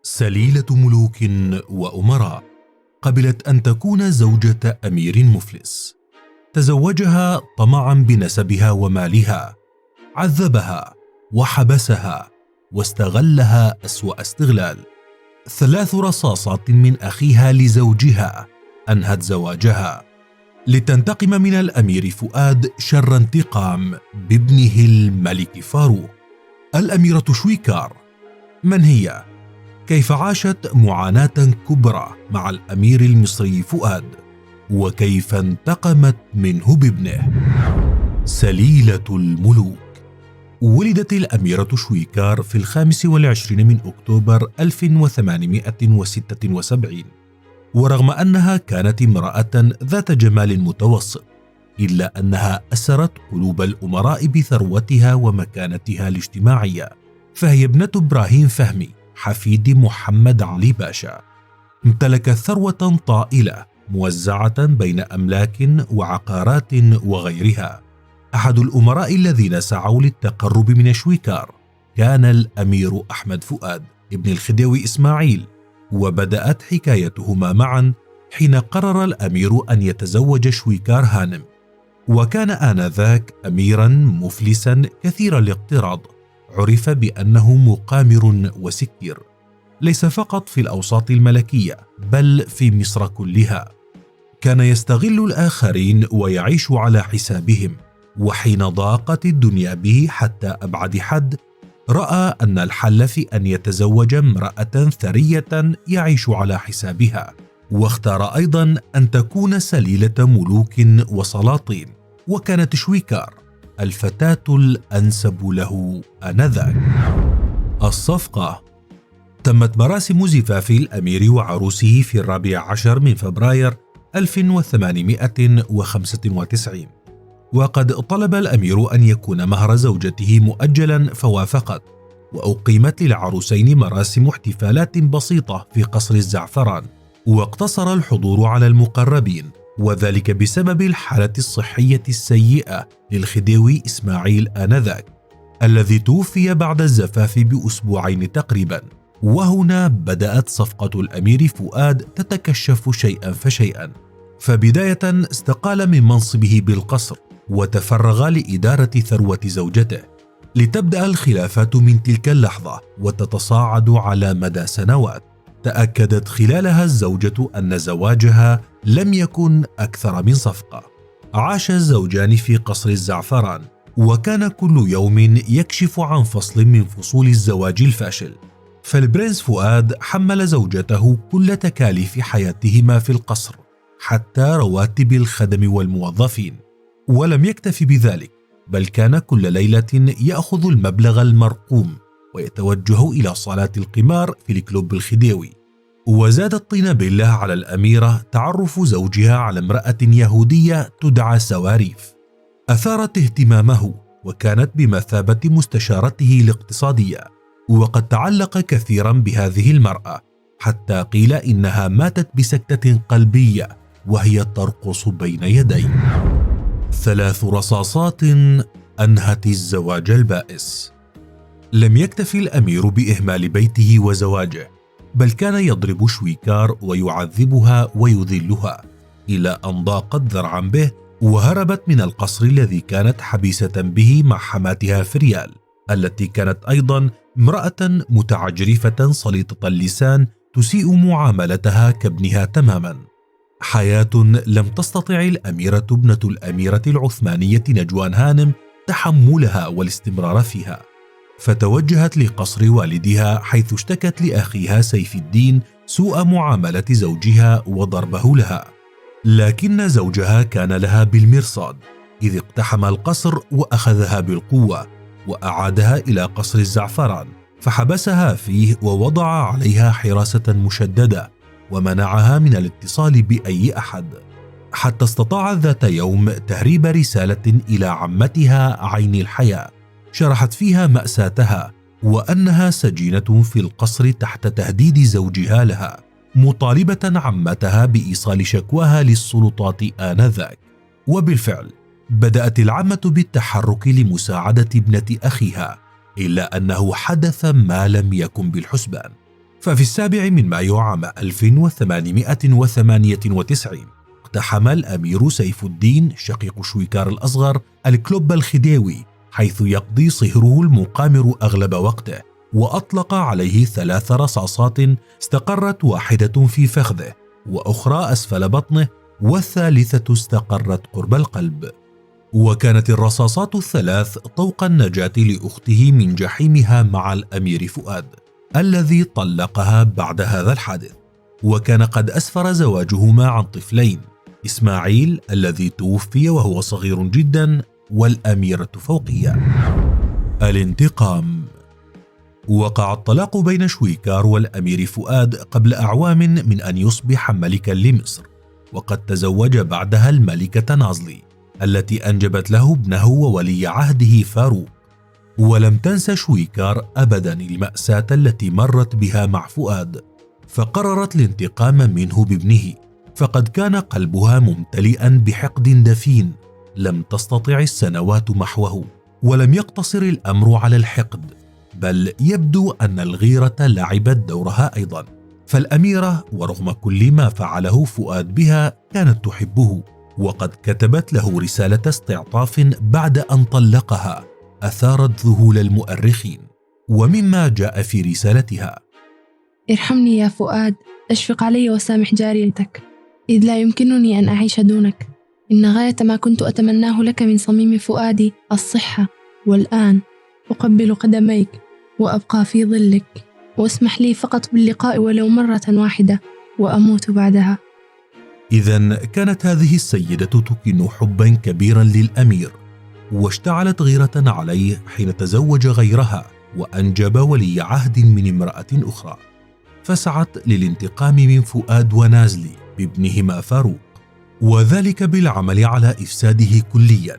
سليلة ملوك وأمراء قبلت أن تكون زوجة أمير مفلس. تزوجها طمعا بنسبها ومالها، عذبها وحبسها واستغلها أسوأ استغلال. 3 رصاصات من أخيها لزوجها أنهت زواجها لتنتقم من الأمير فؤاد شر انتقام بابنه الملك فاروق. الأميرة شويكار من هي؟ كيف عاشت معاناة كبرى مع الأمير المصري فؤاد؟ وكيف انتقمت منه بابنه؟ سليلة الملوك. ولدت الأميرة شويكار في 25 من أكتوبر 1876، ورغم أنها كانت امرأة ذات جمال متوسط، إلا أنها أسرت قلوب الأمراء بثروتها ومكانتها الاجتماعية، فهي ابنة إبراهيم فهمي حفيد محمد علي باشا. امتلكت ثروة طائلة موزعة بين أملاك وعقارات وغيرها. أحد الأمراء الذين سعوا للتقرب من شويكار كان الأمير أحمد فؤاد ابن الخديوي إسماعيل، وبدأت حكايتهما معا حين قرر الأمير أن يتزوج شويكار هانم. وكان آنذاك أميرا مفلسا كثير الاقتراض، عرف بأنه مقامر وسكر، ليس فقط في الأوساط الملكية بل في مصر كلها. كان يستغل الآخرين ويعيش على حسابهم، وحين ضاقت الدنيا به حتى أبعد حد، رأى أن الحل في أن يتزوج امرأة ثرية يعيش على حسابها، واختار أيضا أن تكون سليلة ملوك وسلاطين، وكانت شويكار الفتاة الأنسب له آنذاك. الصفقة. تمت مراسم زفاف الأمير وعروسه في 14 من فبراير 1895، وقد طلب الأمير أن يكون مهر زوجته مؤجلا فوافقت، وأقيمت للعروسين مراسم احتفالات بسيطة في قصر الزعفران، واقتصر الحضور على المقربين، وذلك بسبب الحالة الصحية السيئة للخديوي إسماعيل آنذاك، الذي توفي بعد الزفاف بأسبوعين تقريبا. وهنا بدأت صفقة الأمير فؤاد تتكشف شيئا فشيئا. فبداية استقال من منصبه بالقصر وتفرغ لإدارة ثروة زوجته، لتبدأ الخلافات من تلك اللحظة وتتصاعد على مدى سنوات. تأكدت خلالها الزوجة أن زواجها لم يكن أكثر من صفقة. عاش الزوجان في قصر الزعفران، وكان كل يوم يكشف عن فصل من فصول الزواج الفاشل. فالبرنس فؤاد حمل زوجته كل تكاليف حياتهما في القصر، حتى رواتب الخدم والموظفين. ولم يكتف بذلك، بل كان كل ليلة يأخذ المبلغ المرقوم ويتوجه إلى صالة القمار في الكلوب الخديوي. وزاد الطين بلة على الأميرة تعرف زوجها على امرأة يهودية تدعى سواريف، أثارت اهتمامه وكانت بمثابة مستشارته الاقتصادية. وقد تعلق كثيرا بهذه المرأة، حتى قيل إنها ماتت بسكتة قلبية وهي ترقص بين يديه. 3 رصاصات أنهت الزواج البائس. لم يكتف الأمير بإهمال بيته وزواجه، بل كان يضرب شويكار ويعذبها ويذلها، إلى أن ضاقت ذرعا به وهربت من القصر الذي كانت حبيسة به مع حماتها فريال، التي كانت أيضا امرأة متعجرفة سليطة اللسان تسيء معاملتها كابنها تماما. حياة لم تستطع الأميرة ابنة الأميرة العثمانية نجوان هانم تحملها والاستمرار فيها، فتوجهت لقصر والدها، حيث اشتكت لأخيها سيف الدين سوء معاملة زوجها وضربه لها. لكن زوجها كان لها بالمرصاد، إذ اقتحم القصر وأخذها بالقوة وأعادها إلى قصر الزعفران، فحبسها فيه ووضع عليها حراسة مشددة ومنعها من الاتصال بأي أحد، حتى استطاعت ذات يوم تهريب رسالة إلى عمتها عين الحياة شرحت فيها مأساتها، وأنها سجينة في القصر تحت تهديد زوجها لها، مطالبة عمتها بإيصال شكواها للسلطات آنذاك. وبالفعل بدأت العمة بالتحرك لمساعدة ابنة أخيها، إلا أنه حدث ما لم يكن بالحسبان. ففي 7 من مايو عام 1898 اقتحم الأمير سيف الدين شقيق شويكار الأصغر الكلوب الخديوي، حيث يقضي صهره المقامر أغلب وقته، وأطلق عليه 3 رصاصات استقرت واحدة في فخذه وأخرى أسفل بطنه والثالثة استقرت قرب القلب. وكانت الرصاصات ال3 طوق النجاة لأخته من جحيمها مع الأمير فؤاد الذي طلقها بعد هذا الحادث. وكان قد أسفر زواجهما عن طفلين، إسماعيل الذي توفي وهو صغير جدا، والأميرة فوقية. الانتقام. وقع الطلاق بين شويكار والأمير فؤاد قبل أعوام من أن يصبح ملكا لمصر، وقد تزوج بعدها الملكة نازلي التي أنجبت له ابنه وولي عهده فاروق. ولم تنس شويكار أبدا المأساة التي مرت بها مع فؤاد، فقررت الانتقام منه بابنه، فقد كان قلبها ممتلئا بحقد دفين لم تستطع السنوات محوه. ولم يقتصر الأمر على الحقد، بل يبدو أن الغيرة لعبت دورها أيضا، فالأميرة ورغم كل ما فعله فؤاد بها كانت تحبه، وقد كتبت له رسالة استعطاف بعد أن طلقها أثارت ذهول المؤرخين. ومما جاء في رسالتها: ارحمني يا فؤاد، أشفق علي وسامح جاريتك، إذ لا يمكنني أن أعيش دونك. إن غاية ما كنت أتمناه لك من صميم فؤادي الصحة، والآن أقبل قدميك وأبقى في ظلك، واسمح لي فقط باللقاء ولو مرة واحدة وأموت بعدها. إذن كانت هذه السيدة تكن حبا كبيرا للأمير، واشتعلت غيرة عليه حين تزوج غيرها وأنجب ولي عهد من امرأة أخرى، فسعت للانتقام من فؤاد ونازلي بابنهما فاروق، وذلك بالعمل على إفساده كليا.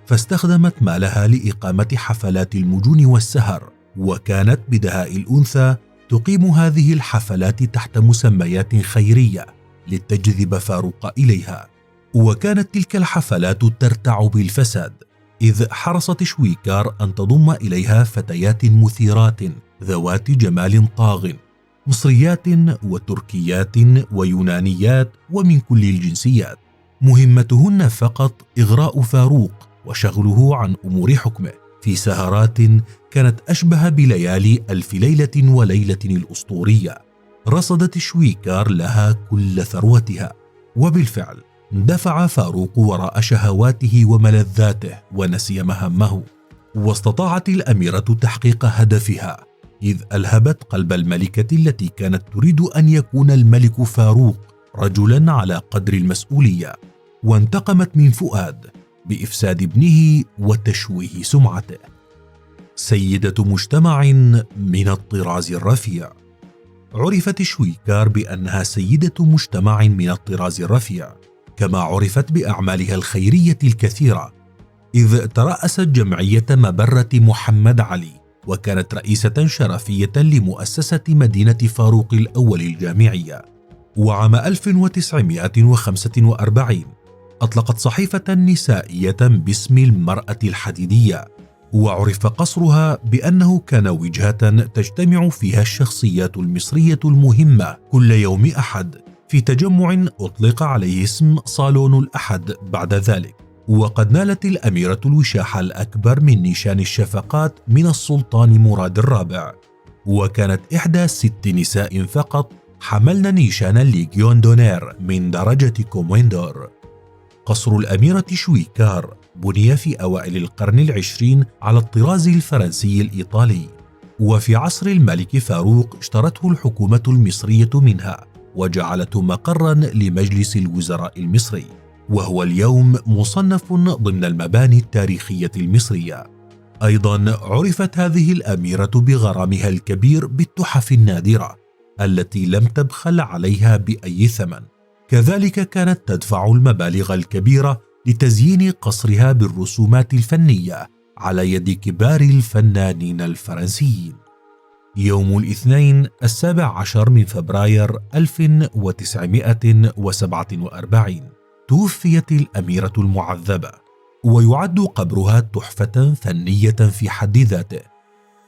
فاستخدمت مالها لإقامة حفلات المجون والسهر، وكانت بدهاء الأنثى تقيم هذه الحفلات تحت مسميات خيرية لتجذب فاروق إليها. وكانت تلك الحفلات ترتع بالفساد، إذ حرصت شويكار أن تضم إليها فتيات مثيرات ذوات جمال طاغ، مصريات وتركيات ويونانيات ومن كل الجنسيات، مهمتهن فقط إغراء فاروق وشغله عن أمور حكمه في سهرات كانت أشبه بليالي ألف ليلة وليلة الأسطورية. رصدت شويكار لها كل ثروتها، وبالفعل دفع فاروق وراء شهواته وملذاته ونسي مهامه. واستطاعت الأميرة تحقيق هدفها، إذ ألهبت قلب الملكة التي كانت تريد أن يكون الملك فاروق رجلا على قدر المسؤولية، وانتقمت من فؤاد بإفساد ابنه وتشويه سمعته. سيدة مجتمع من الطراز الرفيع. عرفت شويكار بأنها سيدة مجتمع من الطراز الرفيع، كما عرفت بأعمالها الخيرية الكثيرة، إذ ترأست جمعية مبرة محمد علي، وكانت رئيسة شرفية لمؤسسة مدينة فاروق الأول الجامعية. وعام 1945 أطلقت صحيفة نسائية باسم المرأة الحديدية، وعرف قصرها بأنه كان وجهة تجتمع فيها الشخصيات المصرية المهمة كل يوم أحد في تجمع أطلق عليه اسم صالون الأحد بعد ذلك. وقد نالت الأميرة الوشاح الأكبر من نيشان الشفقات من السلطان مراد الرابع، وكانت إحدى 6 نساء فقط حملن نيشان الليجيون دونير من درجة كوموندور. قصر الأميرة شويكار بني في أوائل القرن العشرين على الطراز الفرنسي الإيطالي، وفي عصر الملك فاروق اشترته الحكومة المصرية منها وجعلته مقرا لمجلس الوزراء المصري، وهو اليوم مصنف ضمن المباني التاريخية المصرية. أيضا عرفت هذه الأميرة بغرامها الكبير بالتحف النادرة التي لم تبخل عليها بأي ثمن، كذلك كانت تدفع المبالغ الكبيرة لتزيين قصرها بالرسومات الفنية على يد كبار الفنانين الفرنسيين. يوم الاثنين 17 من فبراير 1947 توفيت الأميرة المعذبة، ويعد قبرها تحفة فنية في حد ذاته،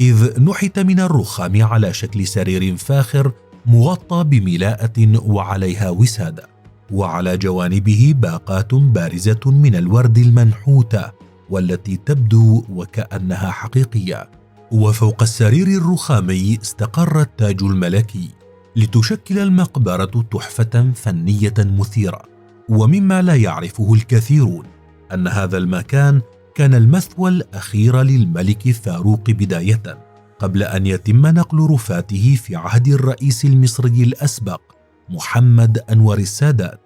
إذ نحت من الرخام على شكل سرير فاخر مغطى بملاءة وعليها وسادة، وعلى جوانبه باقات بارزة من الورد المنحوتة والتي تبدو وكأنها حقيقية. وفوق السرير الرخامي استقر التاج الملكي، لتشكل المقبرة تحفة فنية مثيرة. ومما لا يعرفه الكثيرون أن هذا المكان كان المثوى الأخير للملك فاروق بداية، قبل أن يتم نقل رفاته في عهد الرئيس المصري الأسبق محمد أنور السادات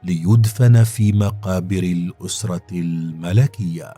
ليدفن في مقابر الأسرة الملكية.